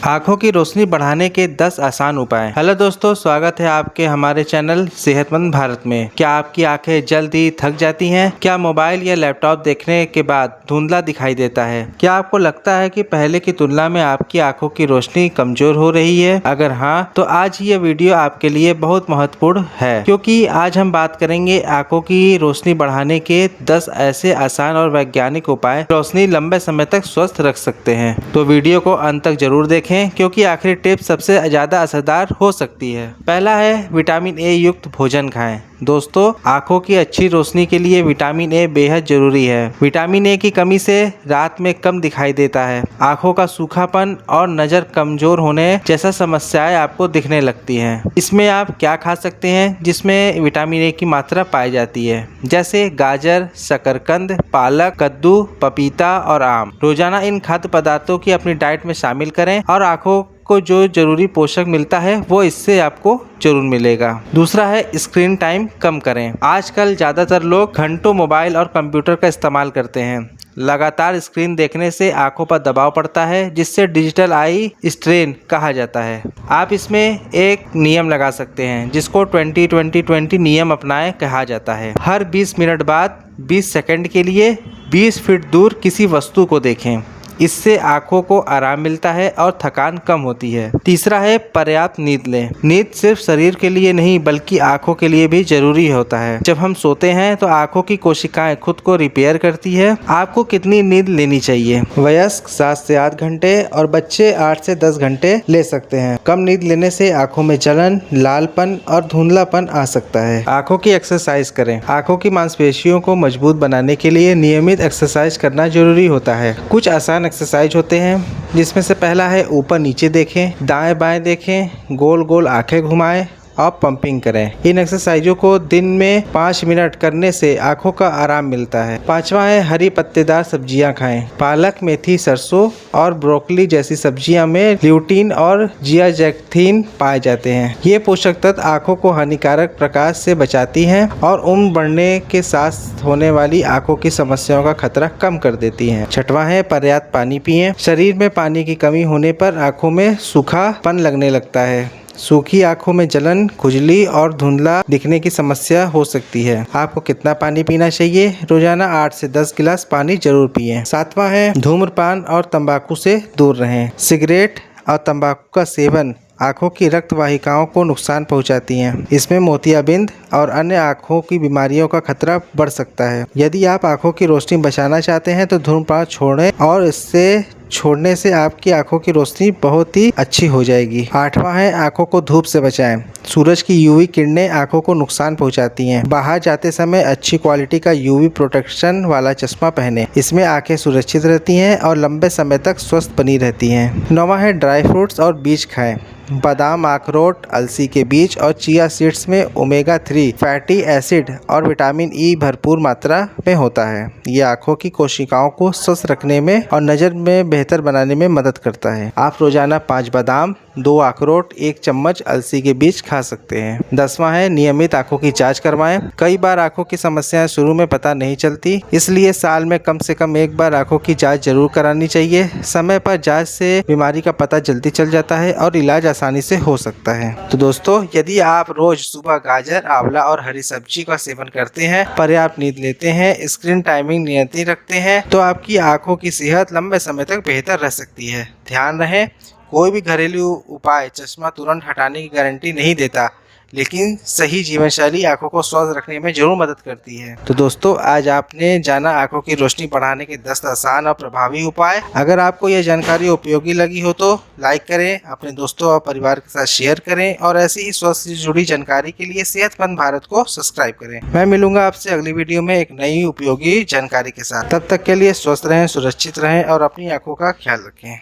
आँखों की रोशनी बढ़ाने के 10 आसान उपाय। हेलो दोस्तों, स्वागत है आपके हमारे चैनल सेहतमंद भारत में। क्या आपकी आंखें जल्दी थक जाती हैं? क्या मोबाइल या लैपटॉप देखने के बाद धुंधला दिखाई देता है? क्या आपको लगता है कि पहले की तुलना में आपकी आंखों की रोशनी कमजोर हो रही है? अगर हाँ, तो आज ये वीडियो आपके लिए बहुत महत्वपूर्ण है, क्योंकि आज हम बात करेंगे आंखों की रोशनी बढ़ाने के 10 ऐसे आसान और वैज्ञानिक उपाय रोशनी लंबे समय तक स्वस्थ रख सकते हैं। तो वीडियो को अंत तक जरूर देखें, क्योंकि आखिरी टिप सबसे ज्यादा असरदार हो सकती है। पहला है विटामिन ए युक्त भोजन खाएं। दोस्तों, आंखों की अच्छी रोशनी के लिए विटामिन ए बेहद जरूरी है। विटामिन ए की कमी से रात में कम दिखाई देता है, आंखों का सूखापन और नजर कमजोर होने जैसा समस्याएं आपको दिखने लगती हैं। इसमें आप क्या खा सकते हैं जिसमें विटामिन ए की मात्रा पाई जाती है, जैसे गाजर, शकरकंद, पालक, कद्दू, पपीता और आम। रोजाना इन खाद्य पदार्थों की अपनी डाइट में शामिल करें और आंखों को जो जरूरी पोषक मिलता है वो इससे आपको जरूर मिलेगा। दूसरा है स्क्रीन टाइम कम करें। आजकल ज्यादातर लोग घंटों मोबाइल और कंप्यूटर का इस्तेमाल करते हैं। लगातार स्क्रीन देखने से आंखों पर दबाव पड़ता है, जिससे डिजिटल आई स्ट्रेन कहा जाता है। आप इसमें एक नियम लगा सकते हैं, जिसको 20-20-20 नियम अपनाएं कहा जाता है। हर 20 मिनट बाद 20 सेकंड के लिए 20 फीट दूर किसी वस्तु को देखें। इससे आंखों को आराम मिलता है और थकान कम होती है। तीसरा है पर्याप्त नींद लें। नींद सिर्फ शरीर के लिए नहीं बल्कि आंखों के लिए भी जरूरी होता है। जब हम सोते हैं तो आंखों की कोशिकाएं खुद को रिपेयर करती है। आपको कितनी नींद लेनी चाहिए? वयस्क 7 से 8 घंटे और बच्चे 8 से 10 घंटे ले सकते हैं। कम नींद लेने से आंखों में जलन, लालपन और धुंधलापन आ सकता है। आंखों की एक्सरसाइज करें। आंखों की मांसपेशियों को मजबूत बनाने के लिए नियमित एक्सरसाइज करना जरूरी होता है। कुछ आसान एक्सरसाइज होते हैं, जिसमें से पहला है ऊपर नीचे देखें, दाएं बाएं देखें, गोल गोल आंखें घुमाएं और पंपिंग करें। इन एक्सरसाइजों को दिन में 5 मिनट करने से आंखों का आराम मिलता है। पांचवा है हरी पत्तेदार सब्जियां खाएं। पालक, मेथी, सरसों और ब्रोकली जैसी सब्जियां में ल्यूटीन और जियाजेक्थिन पाए जाते हैं। ये पोषक तत्व आंखों को हानिकारक प्रकाश से बचाती हैं और उम्र बढ़ने के साथ होने वाली आंखों की समस्याओं का खतरा कम कर देती हैं। छठवां है पर्याप्त पानी पिएं। शरीर में पानी की कमी होने पर आंखों में सूखापन लगने लगता है। सूखी आंखों में जलन, खुजली और धुंधला दिखने की समस्या हो सकती है। आपको कितना पानी पीना चाहिए? रोजाना 8 से 10 गिलास पानी जरूर पिएं। सातवां है धूम्रपान और तंबाकू से दूर रहें। सिगरेट और तंबाकू का सेवन आंखों की रक्त वाहिकाओं को नुकसान पहुंचाती हैं। इसमें मोतियाबिंद और अन्य आंखों की बीमारियों का खतरा बढ़ सकता है। यदि आप आंखों की रोशनी बचाना चाहते हैं तो धूम्रपान छोड़ें और इससे छोड़ने से आपकी आंखों की रोशनी बहुत ही अच्छी हो जाएगी। आठवां है आंखों को धूप से बचाएं। सूरज की यूवी किरणें आंखों को नुकसान पहुंचाती हैं। बाहर जाते समय अच्छी क्वालिटी का यूवी प्रोटेक्शन वाला चश्मा पहनें। इसमें आंखें सुरक्षित रहती हैं और लंबे समय तक स्वस्थ बनी रहती हैं। नौवां है ड्राई फ्रूट्स और बीज खाएं। बादाम, अखरोट, अलसी के बीज और चिया सीड्स में ओमेगा 3 फैटी एसिड और विटामिन ई भरपूर मात्रा में होता है। ये आंखों की कोशिकाओं को स्वस्थ रखने में और नज़र में बेहतर बनाने में मदद करता है। आप रोजाना 5 बादाम, 2 अखरोट, 1 चम्मच अलसी के बीज खा सकते हैं। 10वां है नियमित आंखों की जांच करवाएं। कई बार आंखों की समस्याएं शुरू में पता नहीं चलती, इसलिए साल में कम से कम एक बार आंखों की जांच जरूर करानी चाहिए। समय पर जांच से बीमारी का पता जल्दी चल जाता है और इलाज आसानी से हो सकता है। तो दोस्तों, यदि आप रोज सुबह गाजर, आंवला और हरी सब्जी का सेवन करते हैं, पर्याप्त नींद लेते हैं, स्क्रीन टाइमिंग नियंत्रित रखते हैं, तो आपकी आंखों की सेहत लंबे समय तक बेहतर रह सकती है। ध्यान रहे, कोई भी घरेलू उपाय चश्मा तुरंत हटाने की गारंटी नहीं देता, लेकिन सही जीवन शैली आंखों को स्वस्थ रखने में जरूर मदद करती है। तो दोस्तों, आज आपने जाना आंखों की रोशनी बढ़ाने के 10 आसान और प्रभावी उपाय। अगर आपको यह जानकारी उपयोगी लगी हो तो लाइक करें, अपने दोस्तों और परिवार के साथ शेयर करें और ऐसी ही स्वास्थ्य से जुड़ी जानकारी के लिए सेहतमंद भारत को सब्सक्राइब करें। मैं मिलूंगा आपसे अगली वीडियो में एक नई उपयोगी जानकारी के साथ। तब तक के लिए स्वस्थ रहें, सुरक्षित रहें और अपनी आंखों का ख्याल रखें।